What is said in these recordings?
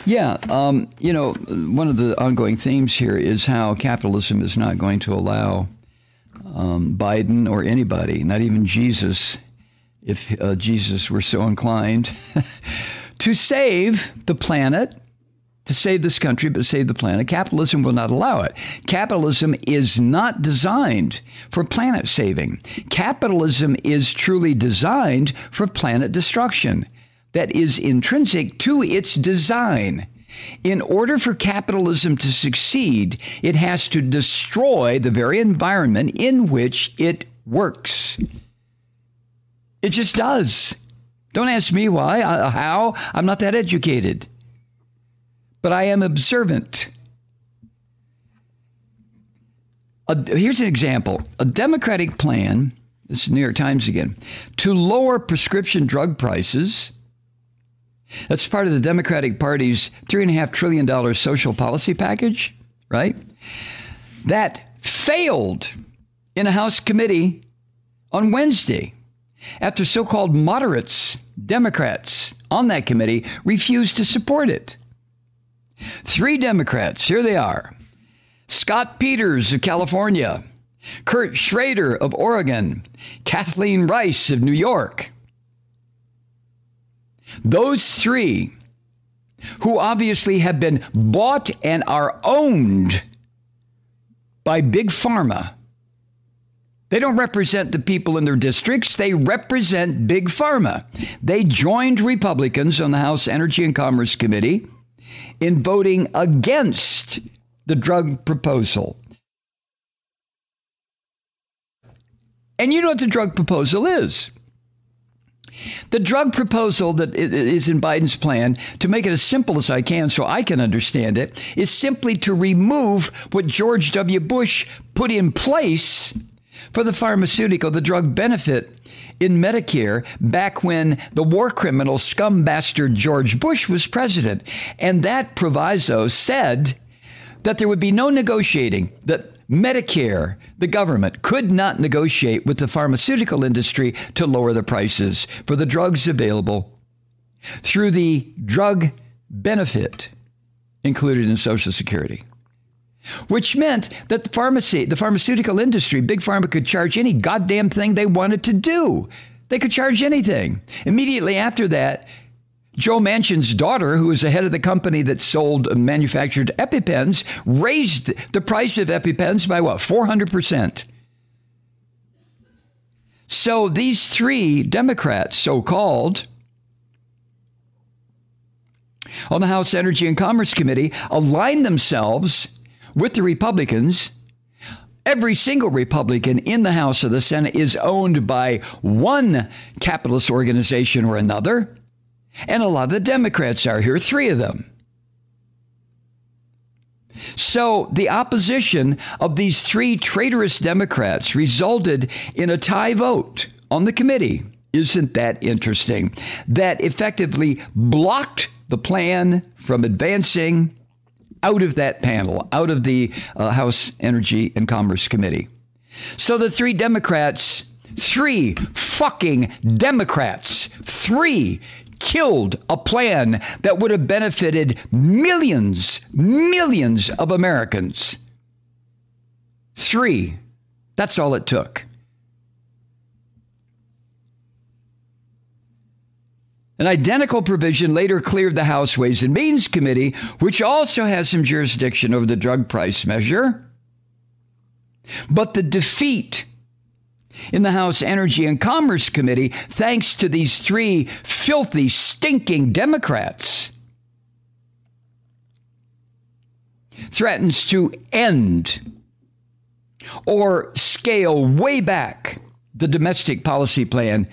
Yeah, one of the ongoing themes here is how capitalism is not going to allow Biden or anybody, not even Jesus, if Jesus were so inclined, to save the planet, to save this country, but save the planet. Capitalism will not allow it. Capitalism is not designed for planet saving. Capitalism is truly designed for planet destruction. That is intrinsic to its design. In order for capitalism to succeed, it has to destroy the very environment in which it works. It just does. Don't ask me why, how. I'm not that educated. But I am observant. Here's an example. A Democratic plan, this is New York Times again, to lower prescription drug prices. That's part of the Democratic Party's $3.5 trillion social policy package, right? That failed in a House committee on Wednesday after so-called moderates, Democrats on that committee, refused to support it. 3 Democrats, here they are. Scott Peters of California, Kurt Schrader of Oregon, Kathleen Rice of New York. Those 3, who obviously have been bought and are owned by Big Pharma. They don't represent the people in their districts. They represent Big Pharma. They joined Republicans on the House Energy and Commerce Committee in voting against the drug proposal. And you know what the drug proposal is? The drug proposal that is in Biden's plan, to make it as simple as I can so I can understand it, is simply to remove what George W. Bush put in place for the pharmaceutical, the drug benefit in Medicare back when the war criminal scum bastard George Bush was president. And that proviso said that there would be no negotiating, that Medicare, the government, could not negotiate with the pharmaceutical industry to lower the prices for the drugs available through the drug benefit included in Social Security, which meant that the pharmaceutical industry, Big Pharma, could charge any goddamn thing they wanted to do. They could charge anything. Immediately after that, Joe Manchin's daughter, who was the head of the company that manufactured EpiPens, raised the price of EpiPens by 400%. So these 3 Democrats, so-called, on the House Energy and Commerce Committee, aligned themselves with the Republicans. Every single Republican in the House or the Senate is owned by one capitalist organization or another. And a lot of the Democrats are here, 3 of them. So the opposition of these 3 traitorous Democrats resulted in a tie vote on the committee. Isn't that interesting? That effectively blocked the plan from advancing out of that panel, out of the House Energy and Commerce Committee. So the 3 Democrats, 3 fucking Democrats, 3 killed a plan that would have benefited millions of Americans. 3. That's all it took. An identical provision later cleared the House Ways and Means Committee, which also has some jurisdiction over the drug price measure. But the defeat in the House Energy and Commerce Committee, thanks to these 3 filthy, stinking Democrats, threatens to end or scale way back the domestic policy plan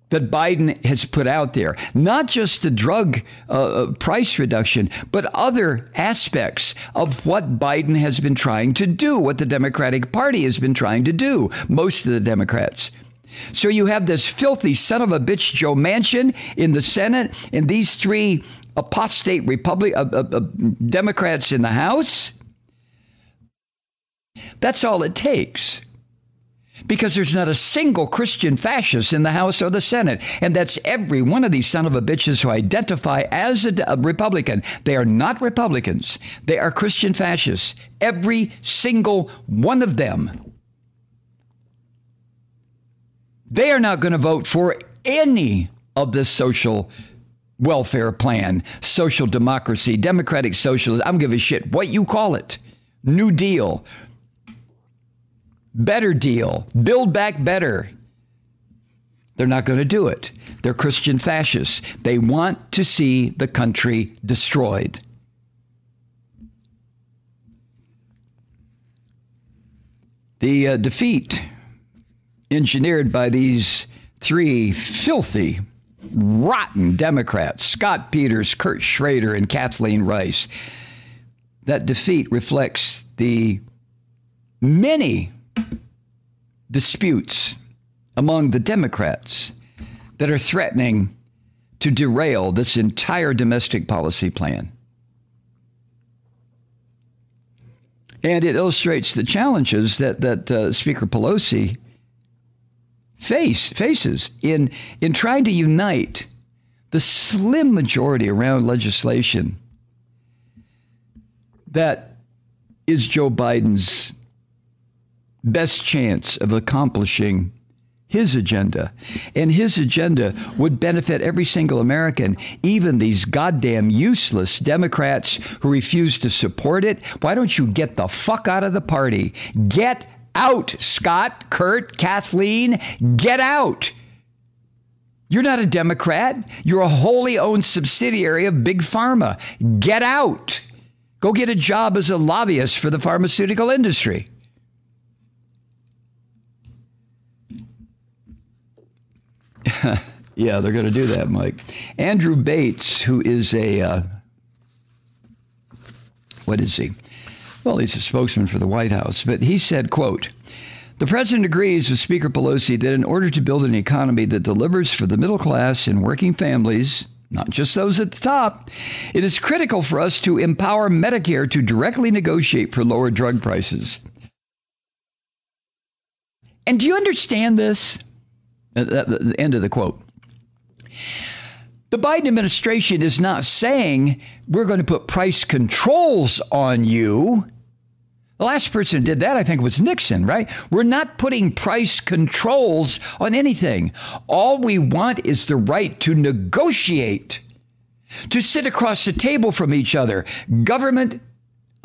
that Biden has put out there. Not just the drug price reduction, but other aspects of what Biden has been trying to do, what the Democratic Party has been trying to do, most of the Democrats. So you have this filthy son of a bitch, Joe Manchin, in the Senate, and these 3 apostate Democrats in the House. That's all it takes. Because there's not a single Christian fascist in the House or the Senate. And that's every one of these son of a bitches who identify as a Republican. They are not Republicans. They are Christian fascists. Every single one of them. They are not going to vote for any of this social welfare plan, social democracy, democratic socialism. I don't give a shit what you call it. New Deal. Better deal. Build back better. They're not going to do it. They're Christian fascists. They want to see the country destroyed. The defeat engineered by these three filthy, rotten Democrats, Scott Peters, Kurt Schrader, and Kathleen Rice, that defeat reflects the many disputes among the Democrats that are threatening to derail this entire domestic policy plan. And it illustrates the challenges that Speaker Pelosi faces in trying to unite the slim majority around legislation that is Joe Biden's best chance of accomplishing his agenda. And his agenda would benefit every single American, even these goddamn useless Democrats who refuse to support it. Why don't you get the fuck out of the party? Get out, Scott, Kurt, Kathleen, get out. You're not a Democrat. You're a wholly owned subsidiary of Big Pharma. Get out. Go get a job as a lobbyist for the pharmaceutical industry. Yeah, they're going to do that, Mike. Andrew Bates, who is what is he? Well, he's a spokesman for the White House, but he said, quote, "The president agrees with Speaker Pelosi that in order to build an economy that delivers for the middle class and working families, not just those at the top, it is critical for us to empower Medicare to directly negotiate for lower drug prices." And do you understand this? The end of the quote. The Biden administration is not saying we're going to put price controls on you. The last person who did that, I think, was Nixon, right? We're not putting price controls on anything. All we want is the right to negotiate, to sit across the table from each other. Government,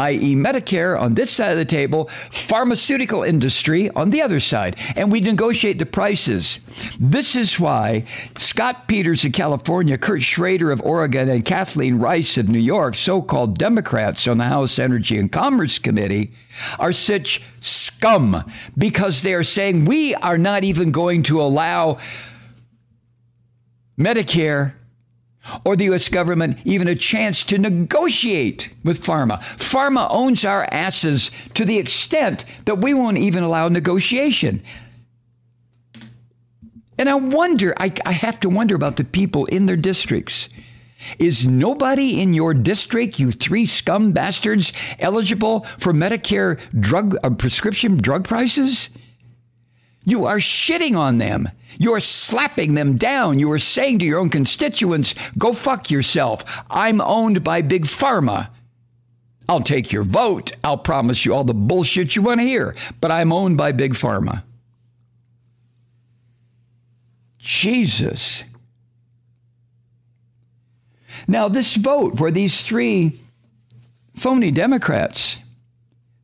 i.e. Medicare, on this side of the table, pharmaceutical industry on the other side, and we negotiate the prices. This is why Scott Peters of California, Kurt Schrader of Oregon, and Kathleen Rice of New York, so-called Democrats on the House Energy and Commerce Committee, are such scum, because they are saying we are not even going to allow Medicare or the U.S. government even a chance to negotiate with pharma. Pharma owns our asses to the extent that we won't even allow negotiation. And I wonder, I have to wonder about the people in their districts. Is nobody in your district, you three scum bastards, eligible for Medicare prescription drug prices? You are shitting on them. You are slapping them down. You are saying to your own constituents, go fuck yourself. I'm owned by Big Pharma. I'll take your vote. I'll promise you all the bullshit you want to hear, but I'm owned by Big Pharma. Jesus. Now, this vote where these three phony Democrats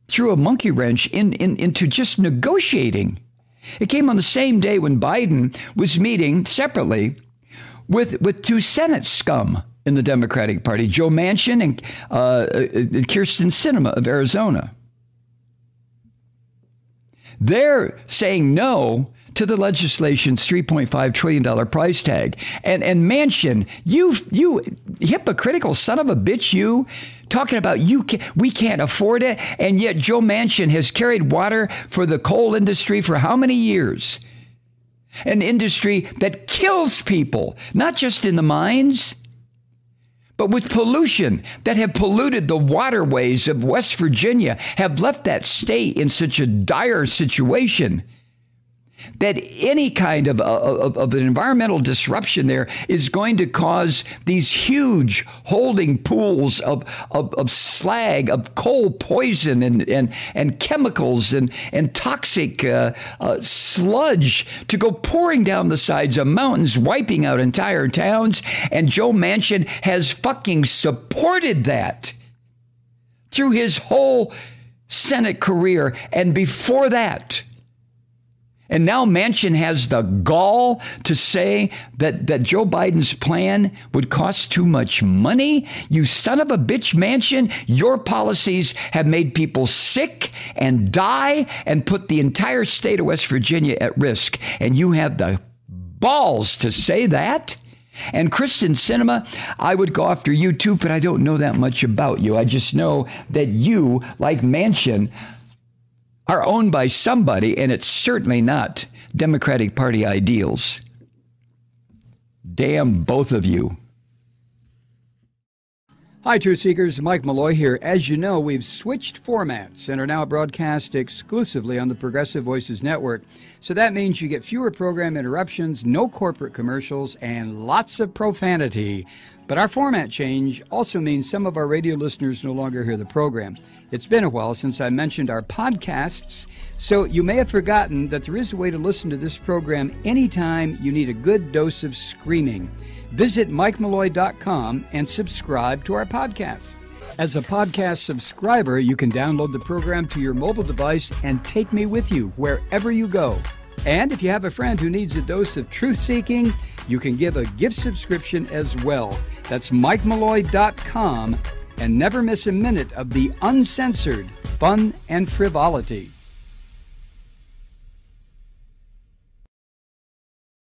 threw a monkey wrench into just negotiating. It came on the same day when Biden was meeting separately with two Senate scum in the Democratic Party, Joe Manchin and Kirsten Sinema of Arizona. They're saying no to the legislation's $3.5 trillion price tag. And Manchin, you hypocritical son of a bitch, you talking about we can't afford it. And yet Joe Manchin has carried water for the coal industry for how many years? An industry that kills people, not just in the mines, but with pollution that have polluted the waterways of West Virginia, have left that state in such a dire situation. that any kind of an environmental disruption there is going to cause these huge holding pools of slag, of coal poison and chemicals and toxic sludge to go pouring down the sides of mountains, wiping out entire towns. And Joe Manchin has fucking supported that through his whole Senate career and before that. And now Manchin has the gall to say that Joe Biden's plan would cost too much money. You son of a bitch, Manchin, your policies have made people sick and die and put the entire state of West Virginia at risk. And you have the balls to say that? And Kristen Sinema, I would go after you too, but I don't know that much about you. I just know that you, like Manchin, are owned by somebody, and it's certainly not Democratic Party ideals. Damn both of you. Hi, Truth Seekers. Mike Malloy here. As you know, we've switched formats and are now broadcast exclusively on the Progressive Voices Network. So that means you get fewer program interruptions, no corporate commercials, and lots of profanity. But our format change also means some of our radio listeners no longer hear the program. It's been a while since I mentioned our podcasts, so you may have forgotten that there is a way to listen to this program anytime you need a good dose of screaming. Visit MikeMalloy.com and subscribe to our podcast. As a podcast subscriber, you can download the program to your mobile device and take me with you wherever you go. And if you have a friend who needs a dose of truth-seeking, you can give a gift subscription as well. That's MikeMalloy.com. And never miss a minute of the uncensored fun and frivolity.